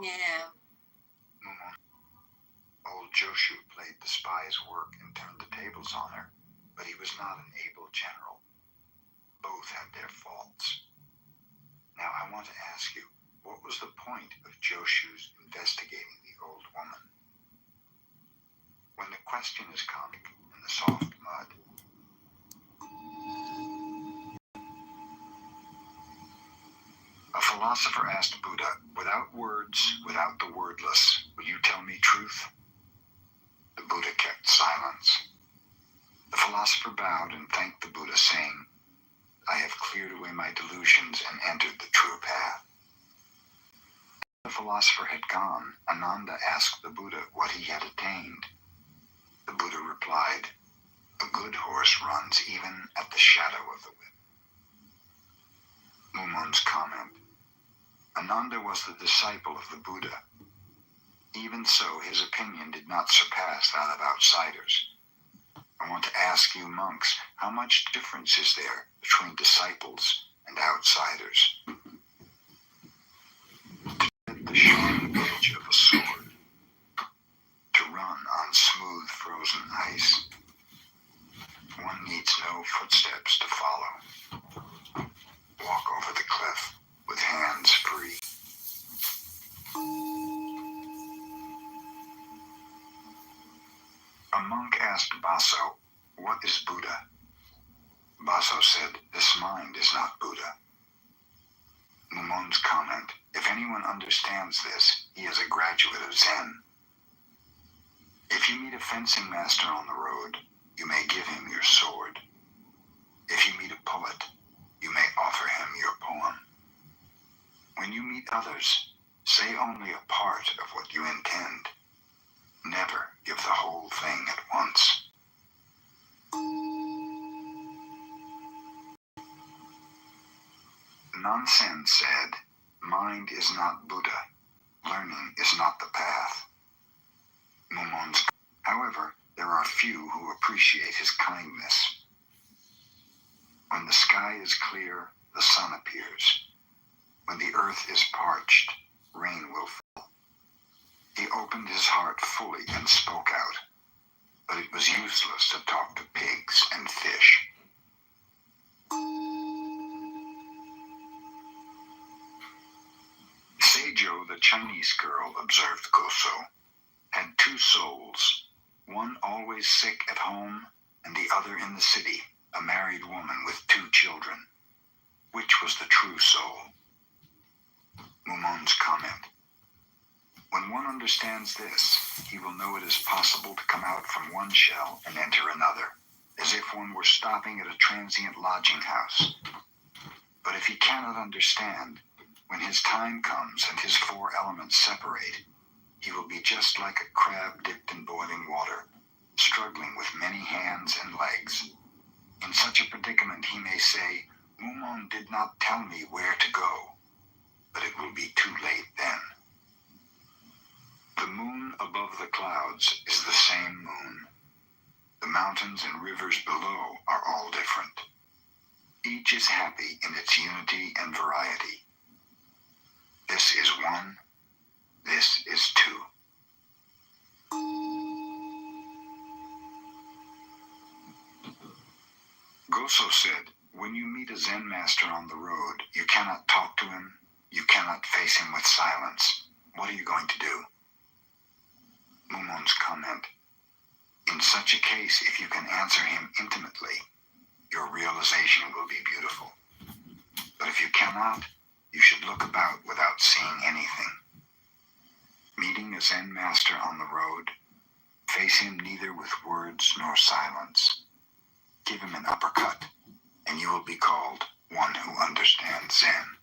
Yeah. Old Joshu played the spy's work and turned the tables on her, but he was not an able general. Both had their faults. Now I want to ask you, what was the point of Joshu's investigating the old woman? When the question is comic in the soft mud, a philosopher asked Buddha, without words, without the wordless, will you tell me truth? The Buddha kept silence. The philosopher bowed and thanked the Buddha, saying, I have cleared away my delusions and entered the true path. The philosopher had gone. Ananda asked the Buddha what he had attained. The Buddha replied, a good horse runs even at the shadow of the whip. Mumon's comment. Ananda was the disciple of the Buddha. Even so, his opinion did not surpass that of outsiders. I want to ask you monks, how much difference is there between disciples and outsiders? The sharp edge of a sword, to run on smooth frozen ice. One needs no footsteps to follow. Walk over the cliff with hands free. A monk asked Baso, what is Buddha? Baso said, this mind is not Buddha. Mumon's comment, if anyone understands this, he is a graduate of Zen. If you meet a fencing master on the road, you may give him your sword. If you meet a poet, you may offer him your poem. When you meet others, say only a part of what you intend. Never give the whole thing at once. Nansen said, mind is not Buddha. Learning is not the path. Mumon's. However, there are few who appreciate his kindness. When the sky is clear, the sun appears. When the earth is parched, rain will fall. He opened his heart fully and spoke out, but it was useless to talk to pigs and fish. Seijo, the Chinese girl, observed Goso, had two souls, one always sick at home and the other in the city, a married woman with two children. Which was the true soul? Mumon's comment. When one understands this, he will know it is possible to come out from one shell and enter another, as if one were stopping at a transient lodging house. But if he cannot understand, when his time comes and his four elements separate, he will be just like a crab dipped in boiling water, struggling with many hands and legs. In such a predicament he may say, Mumon did not tell me where to go, but it will be too late then. The moon above the clouds is the same moon. The mountains and rivers below are all different. Each is happy in its unity and variety. This is one, this is two. Goso said, when you meet a Zen master on the road, you cannot talk to him, you cannot face him with silence. What are you going to do? Mumon's comment. In such a case, if you can answer him intimately, your realization will be beautiful. But if you cannot, you should look about without seeing anything. Meeting a Zen master on the road, face him neither with words nor silence. Give him an uppercut, and you will be called one who understands Zen.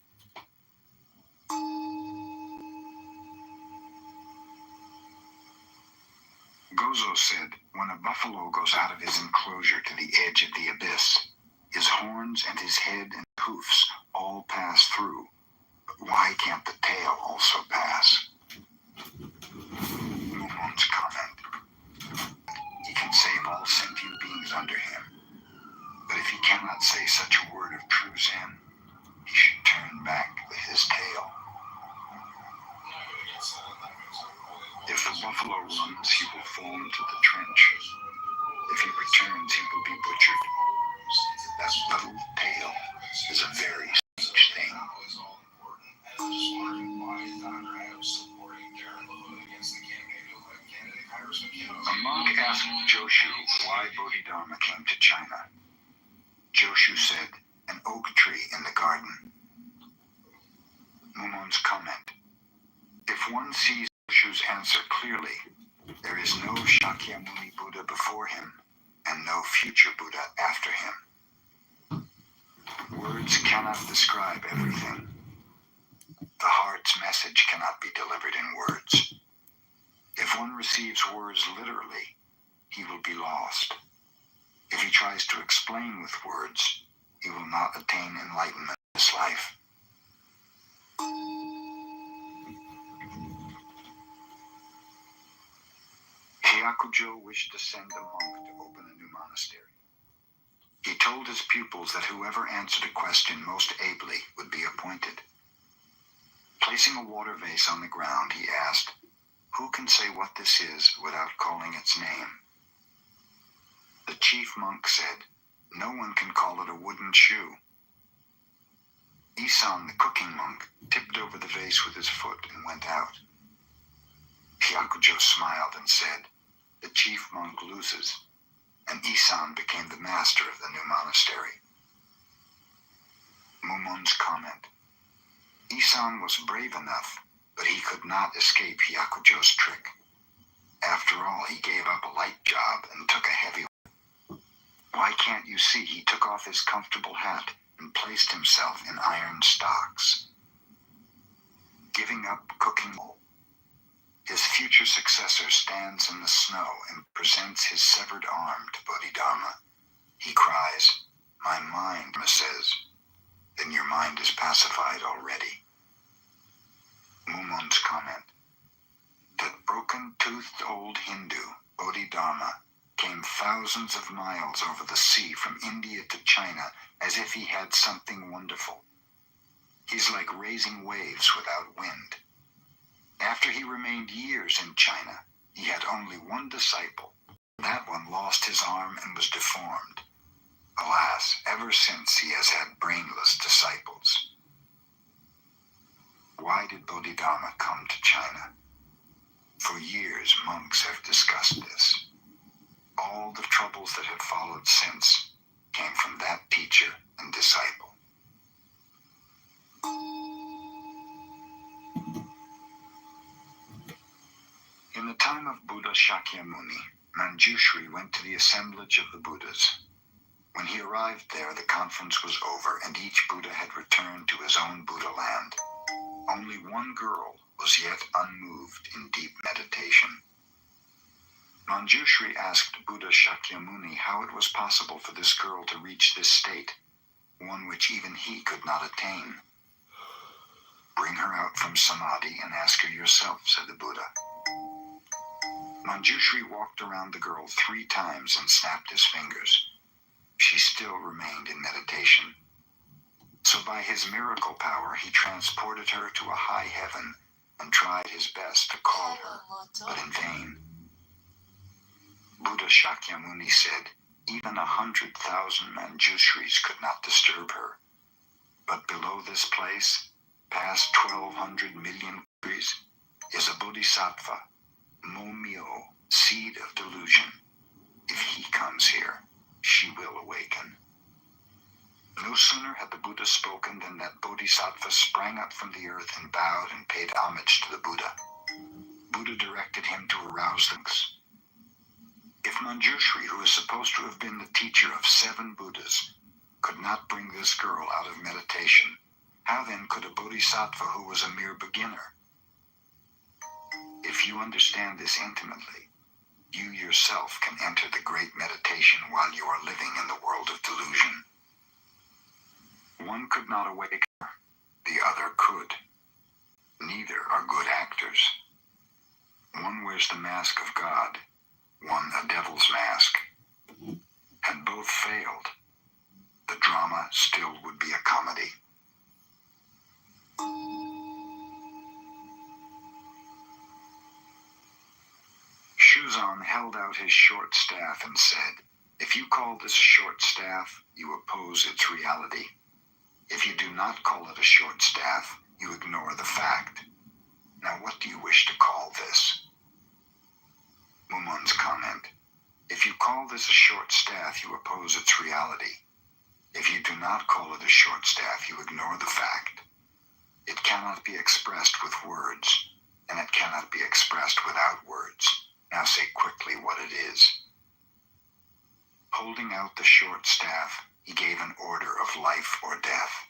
Gozo said, when a buffalo goes out of his enclosure to the edge of the abyss, his horns and his head and hoofs all pass through. But why can't the tail also pass? Mumon's comment. He can save all sentient beings under him. But if he cannot say such a word of true Zen, he should turn back with his tail. buffalo runs, he will fall into the trench. If he returns, he will be butchered. That little tale is a very strange thing. A monk asked Joshu why Bodhidharma came to China. Joshu said, an oak tree in the garden. Mumon's comment. If one sees Joshu's answer clearly, there is no Shakyamuni Buddha before him, and no future Buddha after him. Words cannot describe everything. The heart's message cannot be delivered in words. If one receives words literally, he will be lost. If he tries to explain with words, he will not attain enlightenment in this life. Hyakujo wished to send a monk to open a new monastery. He told his pupils that whoever answered a question most ably would be appointed. Placing a water vase on the ground, he asked, "Who can say what this is without calling its name?" The chief monk said, "No one can call it a wooden shoe." Isan, the cooking monk, tipped over the vase with his foot and went out. Hyakujo smiled and said, "The chief monk loses," and Isan became the master of the new monastery. Mumon's comment. Isan was brave enough, but he could not escape Hyakujo's trick. After all, he gave up a light job and took a heavy one. Why can't you see he took off his comfortable hat and placed himself in iron stocks? Giving up cooking. His future successor stands in the snow and presents his severed arm to Bodhidharma. He cries, "My mind," says. "Then your mind is pacified already." Mumon's comment. That broken-toothed old Hindu, Bodhidharma, came thousands of miles over the sea from India to China as if he had something wonderful. He's like raising waves without wind. After he remained years in China, he had only one disciple. That one lost his arm and was deformed. Alas, ever since he has had brainless disciples. Why did Bodhidharma come to China? For years, monks have discussed this. All the troubles that have followed since came from that teacher and disciple. In the time of Buddha Shakyamuni, Manjushri went to the assemblage of the Buddhas. When he arrived there, the conference was over and each Buddha had returned to his own Buddha land. Only one girl was yet unmoved in deep meditation. Manjushri asked Buddha Shakyamuni how it was possible for this girl to reach this state, one which even he could not attain. "Bring her out from samadhi and ask her yourself," said the Buddha. Manjushri walked around the girl 3 times and snapped his fingers. She still remained in meditation. So by his miracle power, he transported her to a high heaven and tried his best to call her, but in vain. Buddha Shakyamuni said, even 100,000 Manjushris could not disturb her. But below this place, past 1,200 million degrees, is a bodhisattva, Momyo, seed of delusion. If he comes here, she will awaken. No sooner had the Buddha spoken than that bodhisattva sprang up from the earth and bowed and paid homage to the Buddha. Buddha directed him to arouse them. If Manjushri, who is supposed to have been the teacher of 7 Buddhas, could not bring this girl out of meditation, how then could a bodhisattva who was a mere beginner? If you understand this intimately, you yourself can enter the great meditation while you are living in the world of delusion. One could not awaken her, the other could. Neither are good actors. One wears the mask of God, one a devil's mask. Had both failed, the drama still would be a comedy. Shuzan held out his short staff and said, "If you call this a short staff, you oppose its reality. If you do not call it a short staff, you ignore the fact. Now what do you wish to call this?" Mumon's comment, "If you call this a short staff, you oppose its reality. If you do not call it a short staff, you ignore the fact. It cannot be expressed with words, and it cannot be expressed without words. Now say quickly what it is." Holding out the short staff, he gave an order of life or death.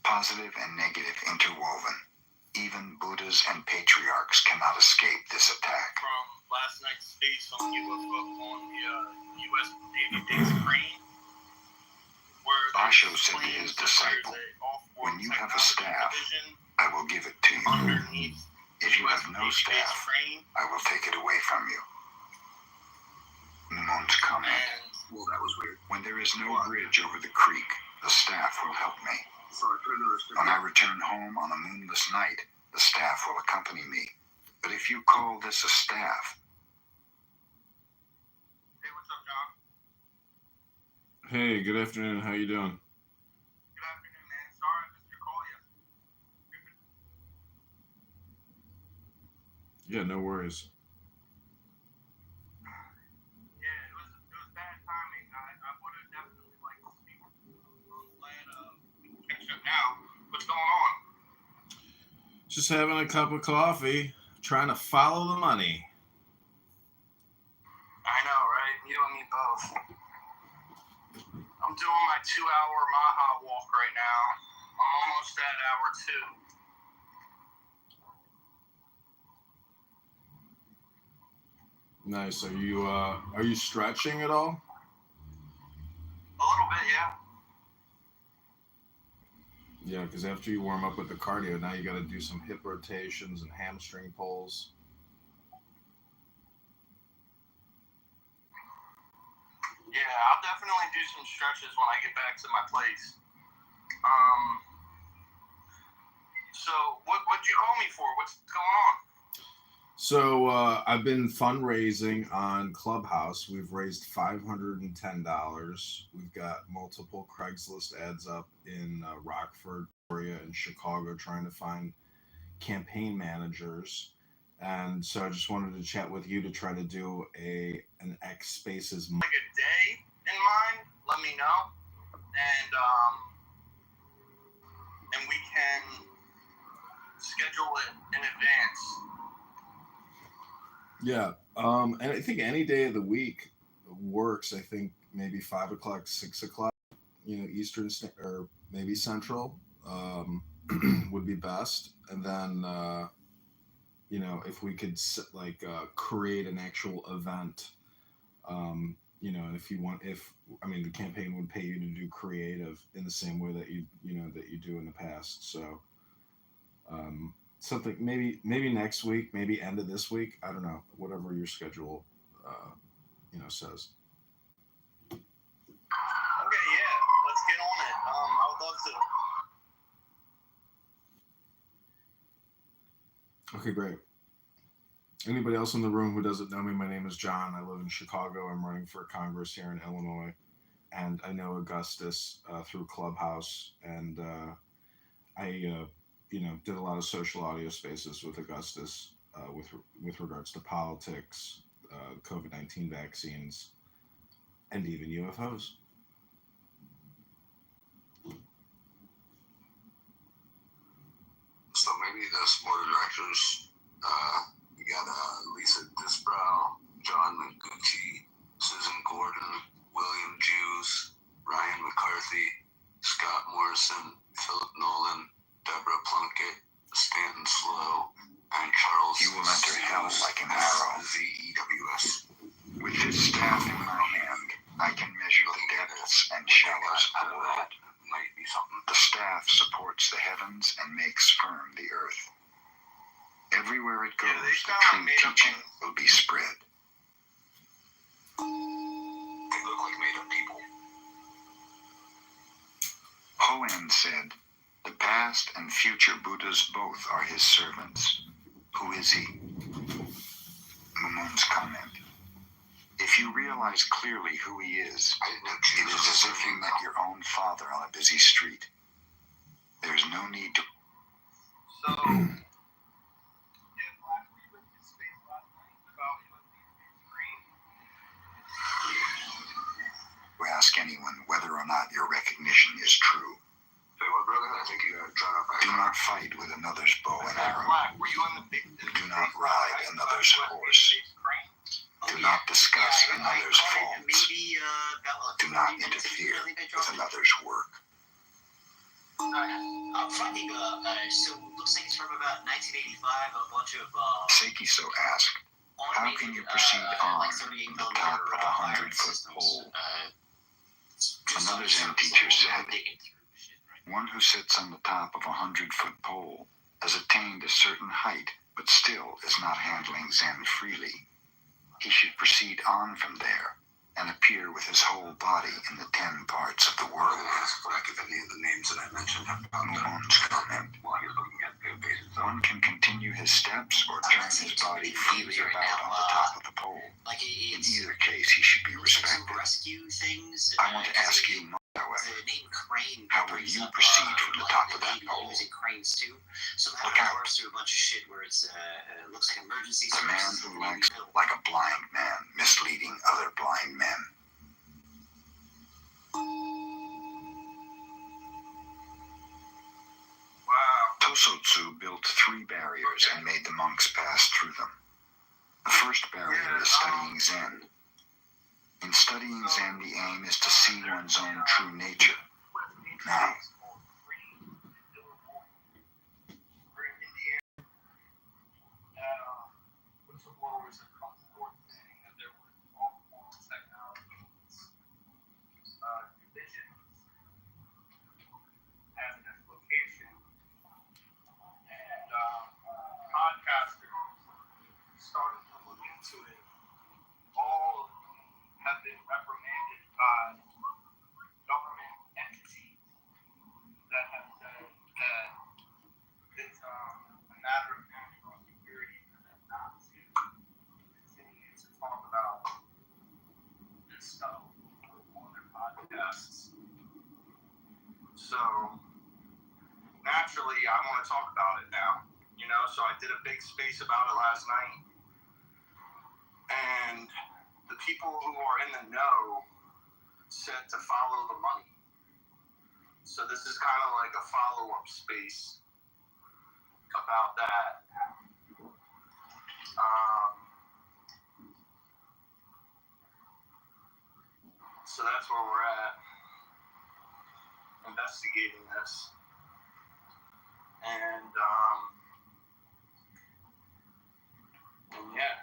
Positive and negative interwoven. Even Buddhas and patriarchs cannot escape this attack. From last night's space on UFO on the U.S. Navy base crane, where Basho said to his disciple, "When you have a staff, I will give it to you. Underneath If you have no staff, crane, I will take it away from you." Mumon's comment, and Well, that was weird. "When there is no bridge over the creek, the staff will help me. When I return home on a moonless night, the staff will accompany me. But if you call this a staff..." hey, what's up, John? Hey, good afternoon. How you doing? Good afternoon, man. Sorry I missed your call yesterday. Yeah, no worries. Yeah, it was bad timing. I would have definitely liked to speak with you. I'm glad we can catch up now. What's going on? Just having a cup of coffee, trying to follow the money. I know, right? You and me both. I'm doing my 2-hour Maha walk right now. I'm almost at hour 2. Nice. Are you stretching at all? A little bit, yeah. Yeah, because after you warm up with the cardio, now you got to do some hip rotations and hamstring pulls. Yeah, I'll definitely do some stretches when I get back to my place. So what'd you call me for? What's going on? So I've been fundraising on Clubhouse. We've raised $510. We've got multiple Craigslist ads up in Rockford area and Chicago trying to find campaign managers. And so I just wanted to chat with you to try to do an X Spaces. Like a day in mind, let me know. And we can schedule it in advance. Yeah, and I think any day of the week works. I think maybe 5 o'clock, 6 o'clock, Eastern or maybe Central would be best. And then, if we could create an actual event, if you want, the campaign would pay you to do creative in the same way that you do in the past. So, something maybe next week, maybe end of this week. I don't know, whatever your schedule, says. Okay, yeah, let's get on it. I would love to. Okay, great. Anybody else in the room who doesn't know me, my name is John. I live in Chicago. I'm running for Congress here in Illinois, and I know Augustus through Clubhouse, and I did a lot of social audio spaces with Augustus with regards to politics, COVID-19 vaccines, and even UFOs. So maybe the board of directors, we got Lisa Disbrow, John Mengucci, Susan Gordon, William Jews, Ryan McCarthy, Scott Morrison, Philip Nolan, Deborah Plunkett, Stanton Slow, and Charles. "You will enter hell like an arrow. ZEWS. With this staff in my hand, I can measure the depths and shallows of the world. Might be something. The staff supports the heavens and makes firm the earth. Everywhere it goes, the true teaching will be spread." They look like made-up people. Hoan said, "The past and future Buddhas both are his servants. Who is he?" Moon's comment. If you realize clearly who he is, it is as if you met your own father on a busy street. There is no need to. So, Flash, were you in his space last night about green? To ask anyone whether or not your recognition is true. Say what, brother? I think you got drawn up. Do not fight with another's bow and arrow. Black, were you in the big? Do not ride another's horse. Do not discuss another's faults. Do not interfere with another's work. Finding so looks like it's from about 1985. A bunch of Seikiso asked, how can you proceed on like 38 the top of a 100-foot pole? Another Zen teacher said, one who sits on the top of a 100-foot pole has attained a certain height, but still is not handling Zen freely. He should proceed on from there and appear with his whole body in the 10 parts of the world. Ask Black if any of the names that I mentioned have Moon's comment. while you're looking at the bases. One can continue his steps or turn his body freely about on the top of the pole. like In it's either case, he should be some respected. rescue things. I want to ask you, however, The name Crane. how will brings you up, proceed from the like top of the that Navy pole? using cranes too. So that Look out. refers to a bunch of shit where it's looks like emergency a man services. who acts like a blind man, misleading other blind men. Wow. Tosotsu built 3 barriers and made the monks pass through them. The first barrier is studying Zen. In studying Zen, the aim is to see one's own true nature. Now, whistleblowers have come forward saying that there were multiple technologies, divisions at this location, and podcasters started to look into it. All of whom have been reprimanded by government entities that have said that it's a matter of national security for them not to continue to talk about this stuff on their podcasts. So naturally, I want to talk about it now. So I did a big space about it last night, and the people who are in the know said to follow the money. So this is kind of like a follow-up space about that. So that's where we're at, investigating this. And yeah,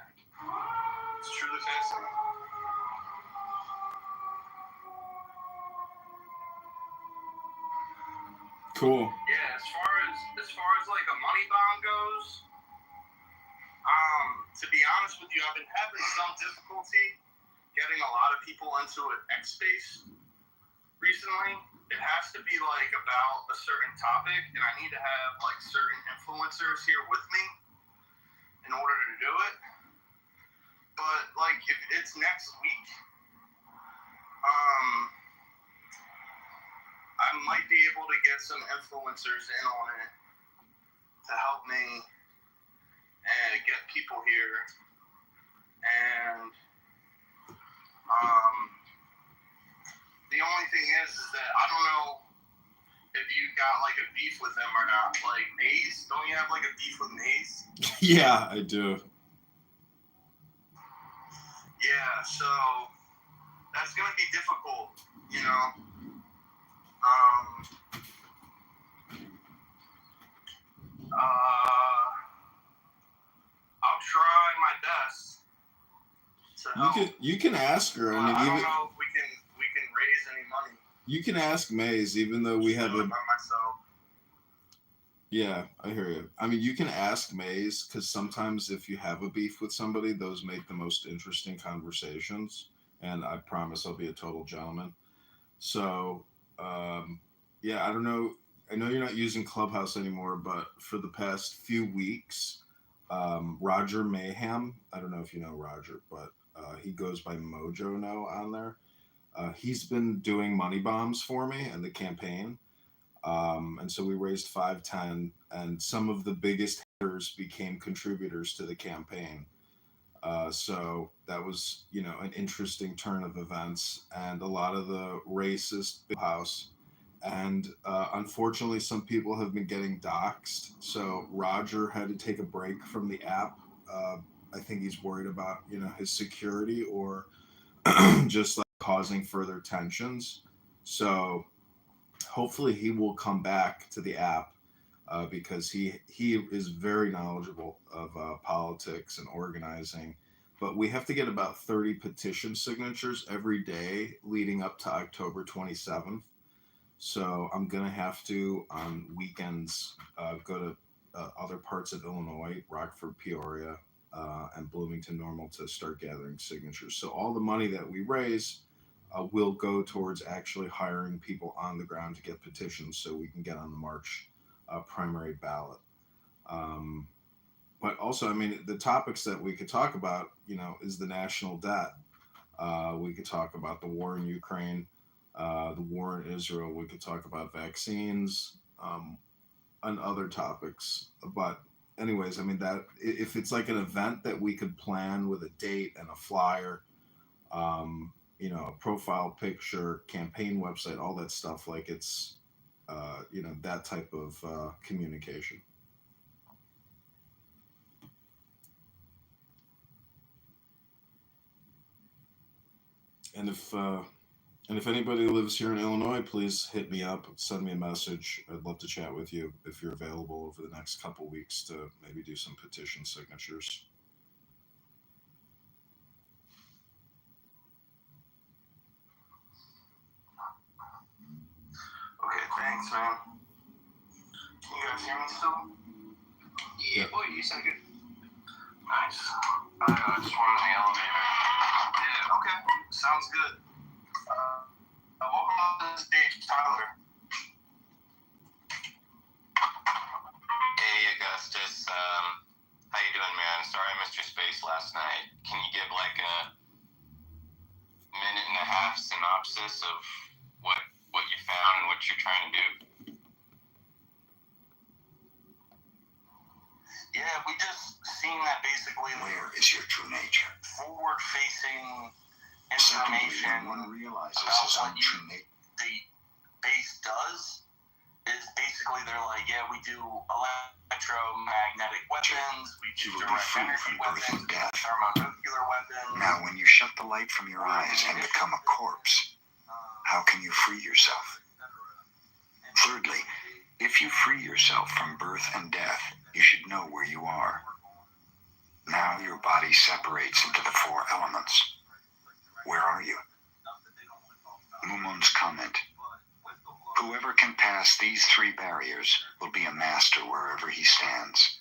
it's truly fascinating. Cool. Yeah, as far as like a money bomb goes, to be honest with you, I've been having some difficulty getting a lot of people into an X space recently. It has to be like about a certain topic, and I need to have like certain influencers here with me in order to do it. But like if it's next week, I might be able to get some influencers in on it to help me and get people here. And the only thing is that I don't know if you got like a beef with them or not. Like Maze, don't you have like a beef with Maze? Yeah, I do. Yeah, so that's gonna be difficult, I'll try my best to help. You can ask her. I mean, I don't even know if we can raise any money. you can ask Maze, even though we have Do it a. by myself. Yeah, I hear you. I mean, you can ask Maze because sometimes if you have a beef with somebody, those make the most interesting conversations. And I promise I'll be a total gentleman. So, yeah, I don't know. I know you're not using Clubhouse anymore, but for the past few weeks, Roger Mayhem. I don't know if you know Roger, but he goes by Mojo now on there. He's been doing money bombs for me and the campaign. And so we raised 510, and some of the biggest hitters became contributors to the campaign. So that was, an interesting turn of events, and a lot of the racist house. And unfortunately, some people have been getting doxxed. So Roger had to take a break from the app. I think he's worried about, his security or just like causing further tensions. So hopefully he will come back to the app because he is very knowledgeable of politics and organizing. But we have to get about 30 petition signatures every day leading up to October 27th. So I'm gonna have to on weekends go to other parts of Illinois, Rockford, Peoria, and Bloomington Normal to start gathering signatures. So all the money that we raise will go towards actually hiring people on the ground to get petitions, so we can get on the March primary ballot. Um, but also, I mean, the topics that we could talk about, is the national debt. We could talk about the war in Ukraine, the war in Israel. We could talk about vaccines, and other topics. But anyways, I mean, that if it's like an event that we could plan with a date and a flyer, a profile picture, campaign website, all that stuff, like it's, that type of communication. And if anybody lives here in Illinois, please hit me up, send me a message. I'd love to chat with you if you're available over the next couple weeks to maybe do some petition signatures. Okay, thanks, man. Can you guys hear me still? Yeah, boy, you sound good. Nice. I just wanted the elevator. Yeah, okay. Sounds good. Welcome on the stage, Tyler. Hey, Augustus. How you doing, man? Sorry I missed your space last night. Can you give like a minute and a half synopsis of what you found and what you're trying to do? Yeah, we just seen that basically Where is your true nature? forward-facing Secondly, information when one realizes about his own what true nature, the base does is basically they're like, yeah, we do electromagnetic weapons, we do you will be direct free energy from birth weapons, and death. thermonuclear weapons. Now, when you shut the light from your eyes and become a corpse, how can you free yourself? Thirdly, if you free yourself from birth and death, you should know where you are. Now your body separates into the four elements. Where are you? Mumon's comment: whoever can pass these three barriers will be a master wherever he stands.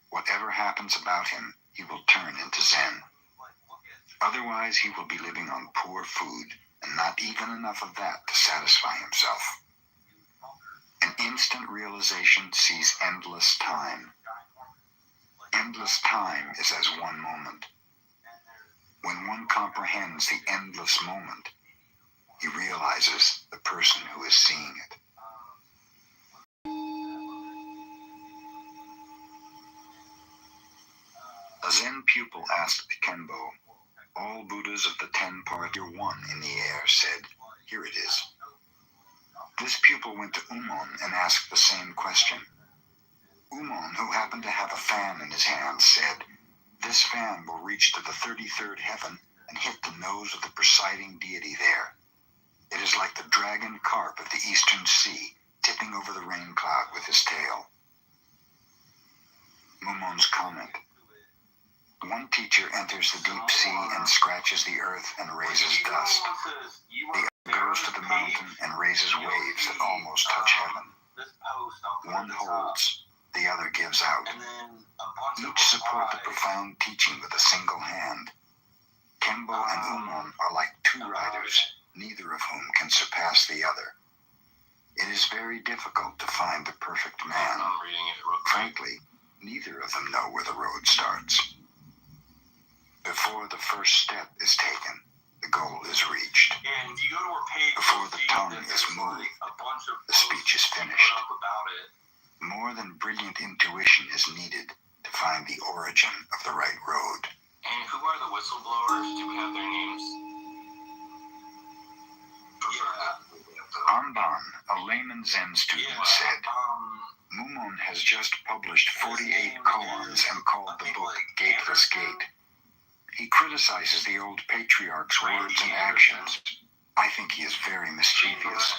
Whatever happens about him, he will turn into Zen. Otherwise, he will be living on poor food, and not even enough of that to satisfy himself. An instant realization sees endless time. Endless time is as one moment. When one comprehends the endless moment, he realizes the person who is seeing it. A Zen pupil asked Kenbo, all Buddhas of the 10 parts, you're one in the air, said, here it is. This pupil went to Umon and asked the same question. Umon, who happened to have a fan in his hand, said, this fan will reach to the 33rd heaven and hit the nose of the presiding deity there. It is like the dragon carp of the eastern sea, tipping over the rain cloud with his tail. Mumon's comment: one teacher enters the deep sea and scratches the earth and raises dust. The other goes to the mountain and raises waves that almost touch heaven. One holds, the other gives out. Each support the profound teaching with a single hand. Kenbo and Umon are like two riders, neither of whom can surpass the other. It is very difficult to find the perfect man. I'm reading it real quick. Frankly, Neither of them know where the road starts. Before the first step is taken, the goal is reached. And if you go to her page, Before you'll the see tongue that is there's moved, like a bunch of the speech is posts she finished. put up about it. More than brilliant intuition is needed to find the origin of the right road. And who are the whistleblowers? Do we have their names? Anban, a layman Zen student, said, Mumon has just published 48 koans and called the book Gateless Gate. He criticizes the old patriarch's words and actions. I think he is very mischievous.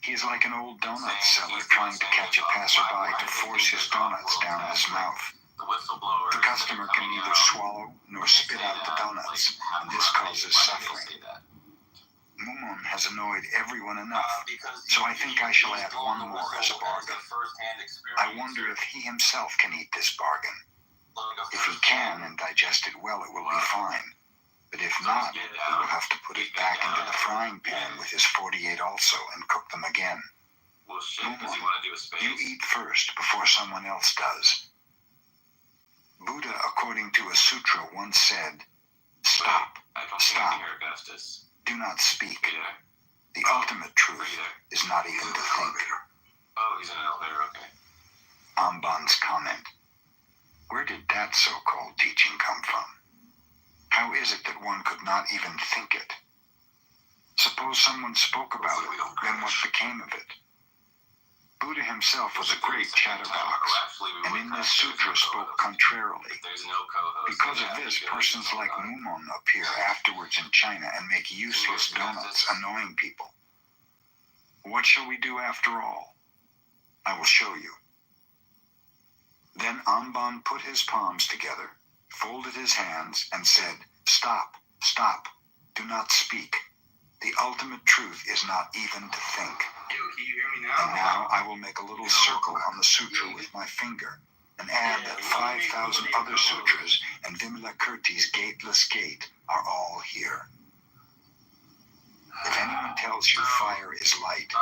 He is like an old donut seller trying to catch a passerby to force his donuts down his mouth. The customer can neither swallow nor spit out the donuts, and this causes suffering. Mumon has annoyed everyone enough, so I think I shall add one more as a bargain. I wonder if he himself can eat this bargain. If he can and digest it well, it will be fine. But if not, we will have to put it back into the frying pan with his 48 also and cook them again. Well, shit, does he want to do a space? You eat first before someone else does. Buddha, according to a sutra, once said, Stop, I don't see stop, anything here, Augustus. do not speak. Are you there? The ultimate truth is not even to think. Oh, he's in an elevator, okay. Amban's comment. Where did that so-called teaching come from? How is it that one could not even think it? Suppose someone spoke about it, then what became of it? Buddha himself was a great chatterbox, and in this sutra spoke contrarily. There's no co-host. Because of this, persons like Mumon appear afterwards in China and make useless donuts, annoying people. What shall we do after all? I will show you. Then Amban put his palms together, folded his hands, and said, Stop, stop, do not speak. The ultimate truth is not even to think. Yo, can you hear me And now? now I will make a little circle on the sutra with my finger, and add that 5,000 other sutras and Vimalakirti's Gateless Gate are all here. If anyone tells you fire is light,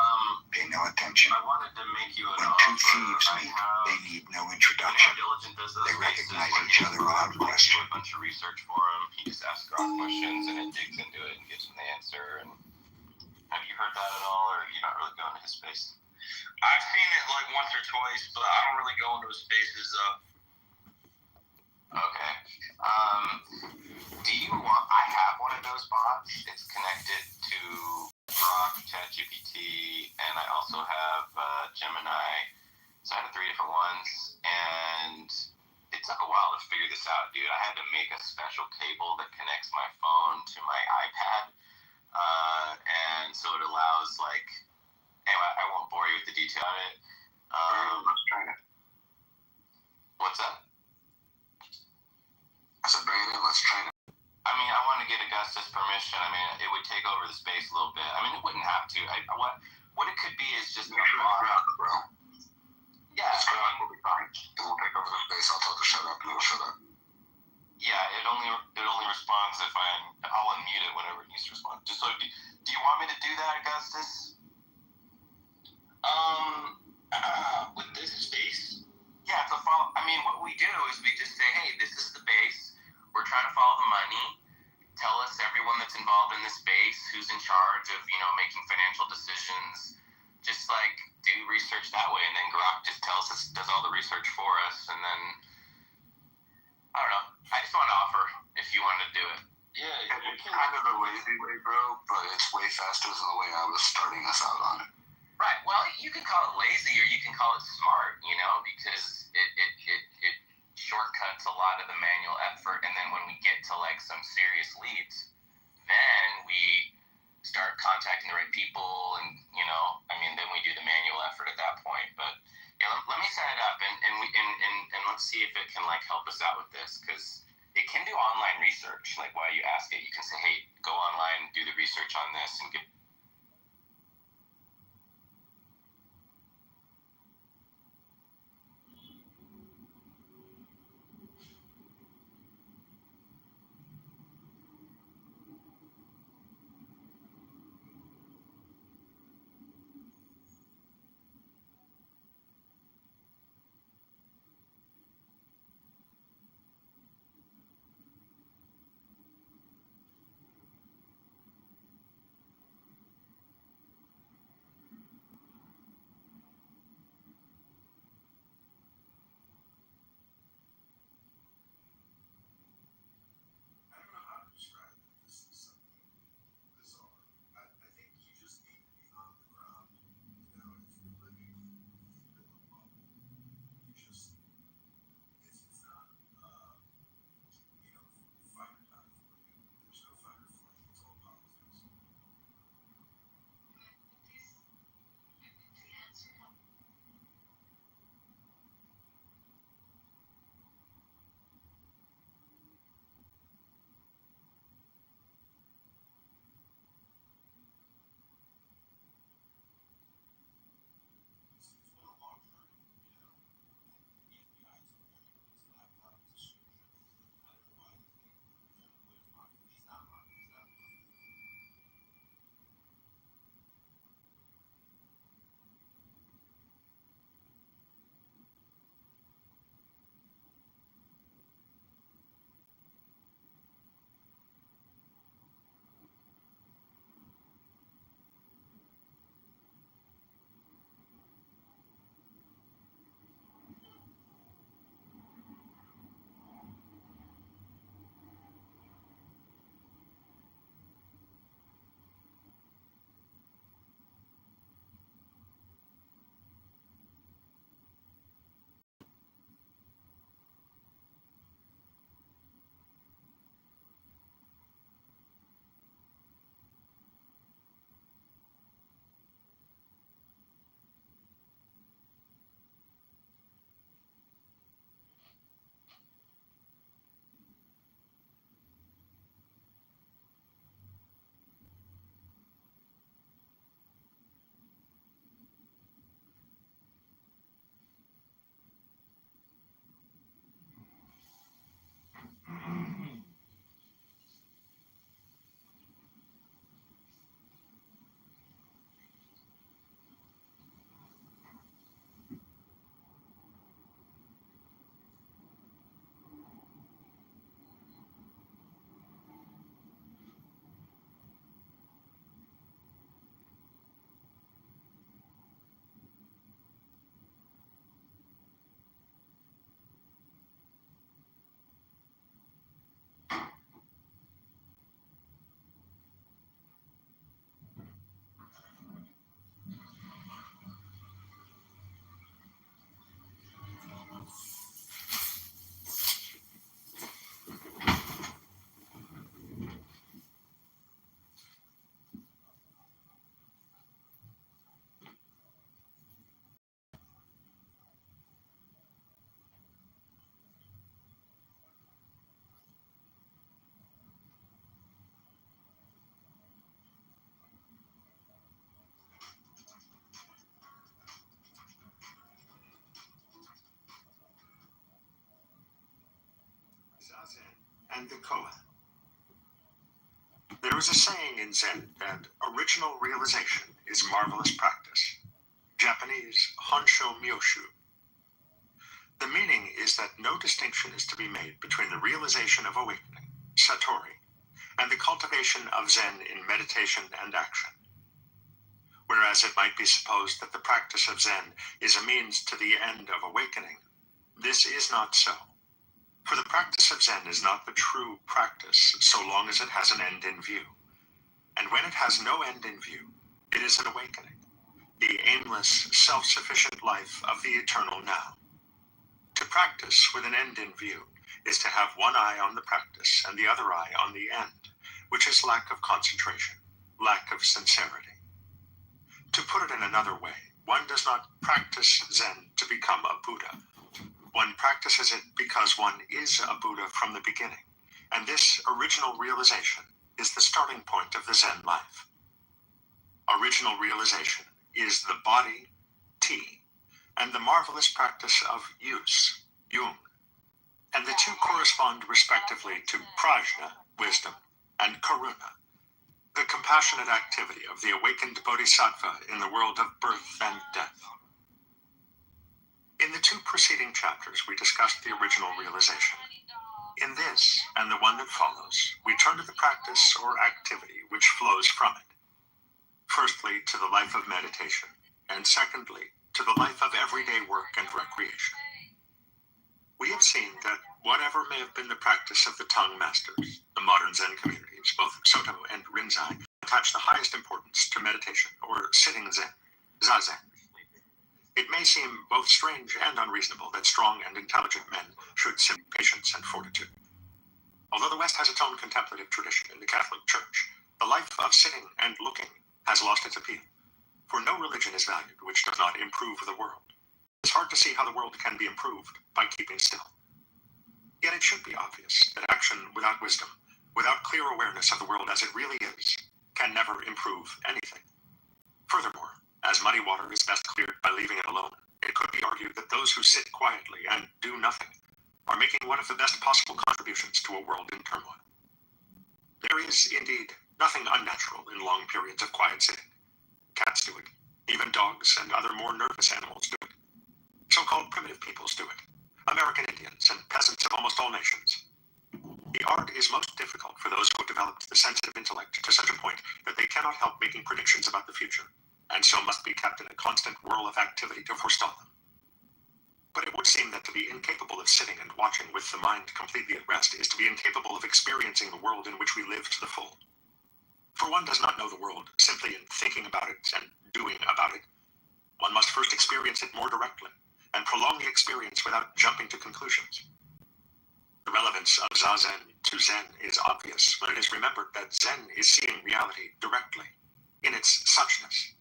pay no attention. I wanted to make you an When offer. two thieves meet, they need no introduction. Diligent does those They spaces recognize where each you other without do question. a bunch of research for him. He just asks Grok questions and it digs into it and gives him the answer. And have you heard that at all, or are you not really going to his space? I've seen it like once or twice, but I don't really go into his spaces. Okay. Do you want? I have one of those bots. It's connected to Grok, ChatGPT, and I also have Gemini. So I have 3 different ones, and it took a while to figure this out, dude. I had to make a special cable that connects my phone to my iPad, and so it allows like. Anyway, I won't bore you with the detail of it. Let's try it. What's that? I said, bring it in. Let's try it. I mean, I want to get Augustus' permission. I mean, it would take over the space a little bit. I mean, it wouldn't have to. What it could be is just Make sure it's Grok, bro. Yeah, It's Grok will be fine. It won't take over the space. I'll tell it to shut up, and it'll shut up. yeah. It only responds if I'll unmute it whenever it needs to respond. Just so, do you want me to do that, Augustus? With this space? Yeah, to follow. I mean, what we do is we just say, hey, this is the base. We're trying to follow the money. Tell us everyone that's involved in the space, who's in charge of, making financial decisions. Just like do research that way, and then Grok just tells us, does all the research for us, and then I don't know. I just want to offer if you wanted to do it. Yeah, It's kind of the lazy way, bro, but it's way faster than the way I was starting us out on it. Right. Well, you can call it lazy or you can call it smart, because it shortcuts a lot of the manual effort. And then when we get to like some serious leads, then we start contacting the right people and, then we do the manual effort at that point. But yeah, let me set it up and let's see if it can like help us out with this, because it can do online research. Like while you ask it, you can say, hey, go online, do the research on this and get Zazen and the koan. There is a saying in Zen that original realization is marvelous practice. Japanese, Honsho Myoshu. The meaning is that no distinction is to be made between the realization of awakening, satori, and the cultivation of Zen in meditation and action. Whereas it might be supposed that the practice of Zen is a means to the end of awakening, this is not so. For the practice of Zen is not the true practice so long as it has an end in view. And when it has no end in view, it is an awakening, the aimless, self-sufficient life of the eternal now. To practice with an end in view is to have one eye on the practice and the other eye on the end, which is lack of concentration, lack of sincerity. To put it in another way, one does not practice Zen to become a Buddha. One practices it because one is a Buddha from the beginning, and this original realization is the starting point of the Zen life. Original realization is the body, Ti, and the marvelous practice of use, Yung, and the two correspond respectively to prajna, wisdom, and karuna, the compassionate activity of the awakened bodhisattva in the world of birth and death. In the two preceding chapters, we discussed the original realization. In this, and the one that follows, we turn to the practice or activity which flows from it. Firstly, to the life of meditation, and secondly, to the life of everyday work and recreation. We have seen that whatever may have been the practice of the tongue masters, the modern Zen communities, both Soto and Rinzai, attach the highest importance to meditation or sitting Zen, Zazen. It may seem both strange and unreasonable that strong and intelligent men should sit with patience and fortitude. Although the West has its own contemplative tradition in the Catholic Church, the life of sitting and looking has lost its appeal. For no religion is valued which does not improve the world. It's hard to see how the world can be improved by keeping still. Yet it should be obvious that action without wisdom, without clear awareness of the world as it really is, can never improve anything. Furthermore, as muddy water is best cleared by leaving it alone, it could be argued that those who sit quietly and do nothing are making one of the best possible contributions to a world in turmoil. There is, indeed, nothing unnatural in long periods of quiet sitting. Cats do it. Even dogs and other more nervous animals do it. So-called primitive peoples do it. American Indians and peasants of almost all nations. The art is most difficult for those who have developed the sensitive intellect to such a point that they cannot help making predictions about the future, and so must be kept in a constant whirl of activity to forestall them. But it would seem that to be incapable of sitting and watching with the mind completely at rest is to be incapable of experiencing the world in which we live to the full. For one does not know the world simply in thinking about it and doing about it. One must first experience it more directly, and prolong the experience without jumping to conclusions. The relevance of Zazen to Zen is obvious when it is remembered that Zen is seeing reality directly, in its suchness.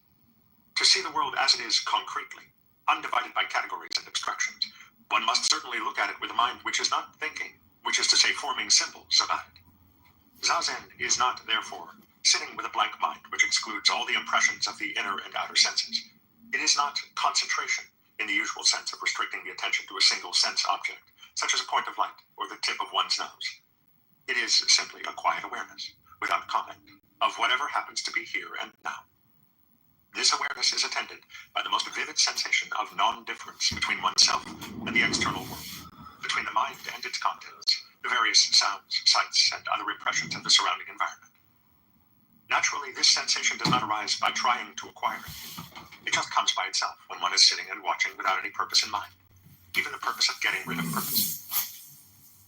To see the world as it is concretely, undivided by categories and abstractions, one must certainly look at it with a mind which is not thinking, which is to say forming symbols about it. Zazen is not, therefore, sitting with a blank mind which excludes all the impressions of the inner and outer senses. It is not concentration, in the usual sense of restricting the attention to a single sense object, such as a point of light or the tip of one's nose. It is simply a quiet awareness, without comment, of whatever happens to be here and now. This awareness is attended by the most vivid sensation of non-difference between oneself and the external world, between the mind and its contents, the various sounds, sights, and other impressions of the surrounding environment. Naturally, this sensation does not arise by trying to acquire it. It just comes by itself when one is sitting and watching without any purpose in mind, even the purpose of getting rid of purpose.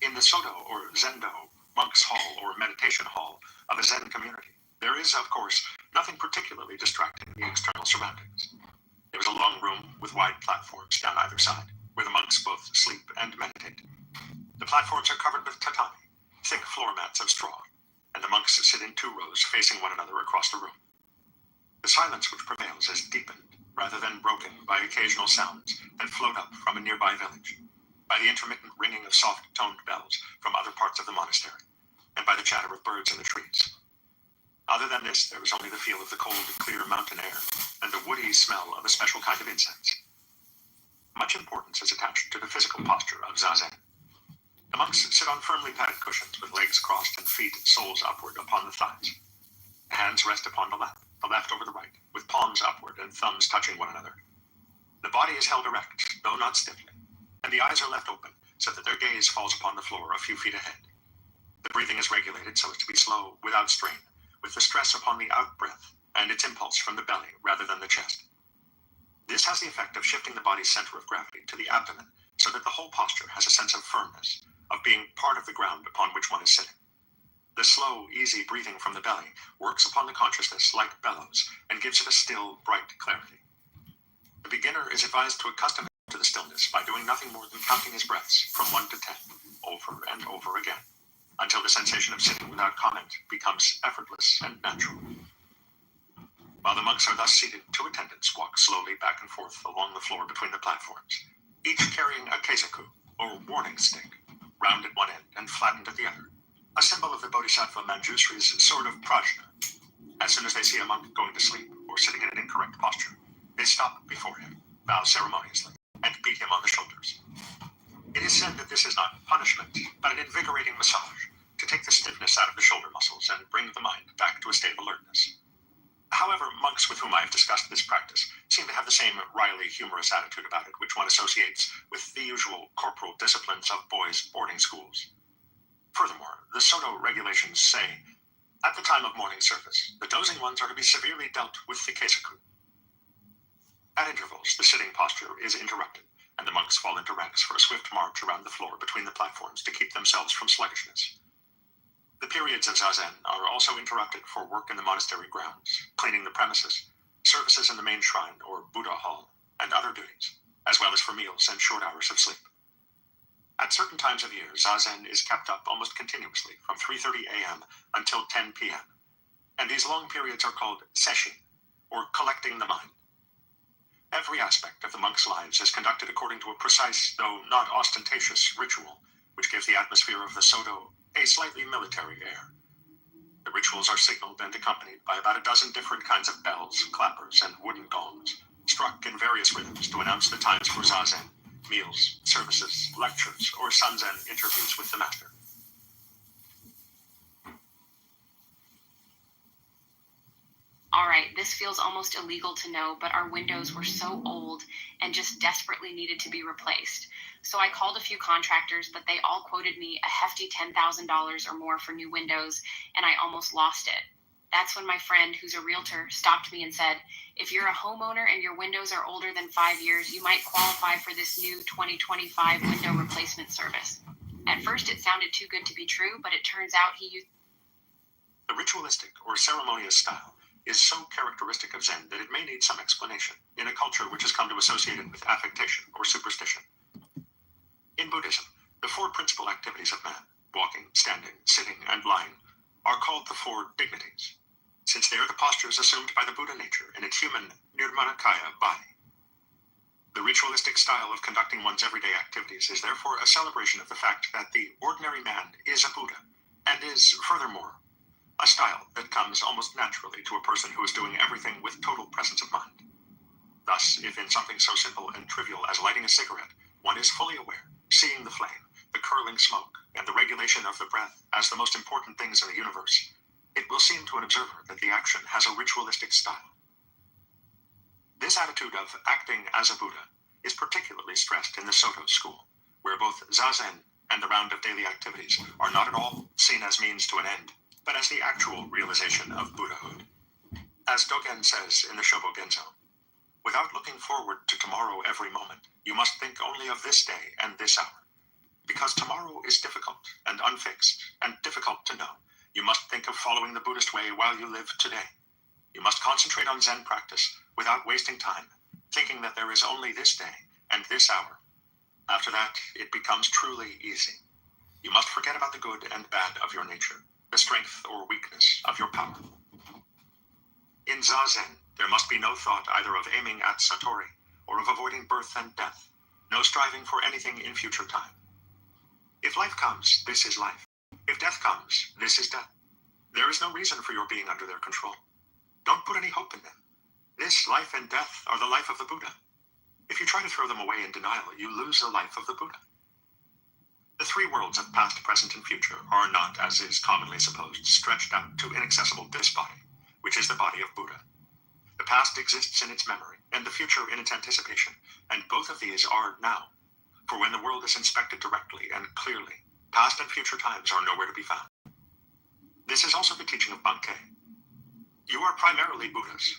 In the Soto or Zendo, monk's hall or meditation hall of a Zen community, there is, of course, nothing particularly distracting in the external surroundings. There is a long room with wide platforms down either side, where the monks both sleep and meditate. The platforms are covered with tatami, thick floor mats of straw, and the monks sit in 2 rows facing one another across the room. The silence which prevails is deepened, rather than broken, by occasional sounds that float up from a nearby village, by the intermittent ringing of soft-toned bells from other parts of the monastery, and by the chatter of birds in the trees. Other than this, there is only the feel of the cold, clear mountain air, and the woody smell of a special kind of incense. Much importance is attached to the physical posture of Zazen. The monks sit on firmly padded cushions with legs crossed and feet soles upward upon the thighs. The hands rest upon the left over the right, with palms upward and thumbs touching one another. The body is held erect, though not stiffly, and the eyes are left open so that their gaze falls upon the floor a few feet ahead. The breathing is regulated so as to be slow, without strain, with the stress upon the out-breath and its impulse from the belly rather than the chest. This has the effect of shifting the body's center of gravity to the abdomen so that the whole posture has a sense of firmness, of being part of the ground upon which one is sitting. The slow, easy breathing from the belly works upon the consciousness like bellows and gives it a still, bright clarity. The beginner is advised to accustom himself to the stillness by doing nothing more than counting his breaths from 1 to 10, over and over again, until the sensation of sitting without comment becomes effortless and natural. While the monks are thus seated, 2 attendants walk slowly back and forth along the floor between the platforms, each carrying a keisaku, or warning stick, round at one end and flattened at the other, a symbol of the Bodhisattva Manjusri's sword of prajna. As soon as they see a monk going to sleep or sitting in an incorrect posture, they stop before him, bow ceremoniously, and beat him on the shoulders. It is said that this is not punishment, but an invigorating massage to take the stiffness out of the shoulder muscles and bring the mind back to a state of alertness. However, monks with whom I have discussed this practice seem to have the same wryly humorous attitude about it which one associates with the usual corporal disciplines of boys' boarding schools. Furthermore, the Soto regulations say, at the time of morning service, the dozing ones are to be severely dealt with the keisaku. At intervals, the sitting posture is interrupted, and the monks fall into ranks for a swift march around the floor between the platforms to keep themselves from sluggishness. The periods of zazen are also interrupted for work in the monastery grounds, cleaning the premises, services in the main shrine or Buddha hall, and other duties, as well as for meals and short hours of sleep. At certain times of year, zazen is kept up almost continuously from 3:30 a.m. until 10 p.m., and these long periods are called sesshin, or collecting the mind. Every aspect of the monks' lives is conducted according to a precise, though not ostentatious, ritual, which gives the atmosphere of the Soto a slightly military air. The rituals are signaled and accompanied by about a dozen different kinds of bells, clappers, and wooden gongs, struck in various rhythms to announce the times for zazen, meals, services, lectures, or sanzen interviews with the master. All right, this feels almost illegal to know, but our windows were so old and just desperately needed to be replaced. So I called a few contractors, but they all quoted me a hefty $10,000 or more for new windows, and I almost lost it. That's when my friend, who's a realtor, stopped me and said, if you're a homeowner and your windows are older than 5 years, you might qualify for this new 2025 window replacement service. At first it sounded too good to be true, but it turns out he used... The ritualistic or ceremonious style is so characteristic of Zen that it may need some explanation in a culture which has come to associate it with affectation or superstition. In Buddhism, the 4 principal activities of man, walking, standing, sitting, and lying, are called the 4 dignities, since they are the postures assumed by the Buddha nature in its human nirmanakaya body. The ritualistic style of conducting one's everyday activities is therefore a celebration of the fact that the ordinary man is a Buddha, and is, furthermore, a style that comes almost naturally to a person who is doing everything with total presence of mind. Thus, if in something so simple and trivial as lighting a cigarette, one is fully aware, seeing the flame, the curling smoke, and the regulation of the breath as the most important things in the universe, it will seem to an observer that the action has a ritualistic style. This attitude of acting as a Buddha is particularly stressed in the Soto school, where both zazen and the round of daily activities are not at all seen as means to an end, but as the actual realization of Buddhahood. As Dogen says in the Shobogenzo, without looking forward to tomorrow every moment, you must think only of this day and this hour. Because tomorrow is difficult and unfixed and difficult to know, you must think of following the Buddhist way while you live today. You must concentrate on Zen practice without wasting time, thinking that there is only this day and this hour. After that, it becomes truly easy. You must forget about the good and bad of your nature, the strength or weakness of your power. In Zazen, there must be no thought either of aiming at Satori or of avoiding birth and death, no striving for anything in future time. If life comes, this is life. If death comes, this is death. There is no reason for your being under their control. Don't put any hope in them. This life and death are the life of the Buddha. If you try to throw them away in denial, you lose the life of the Buddha. The 3 three worlds of past, present, and future are not, as is commonly supposed, stretched out to inaccessible this body, which is the body of Buddha. The past exists in its memory, and the future in its anticipation, and both of these are now. For when the world is inspected directly and clearly, past and future times are nowhere to be found. This is also the teaching of Bankei. You are primarily Buddhas,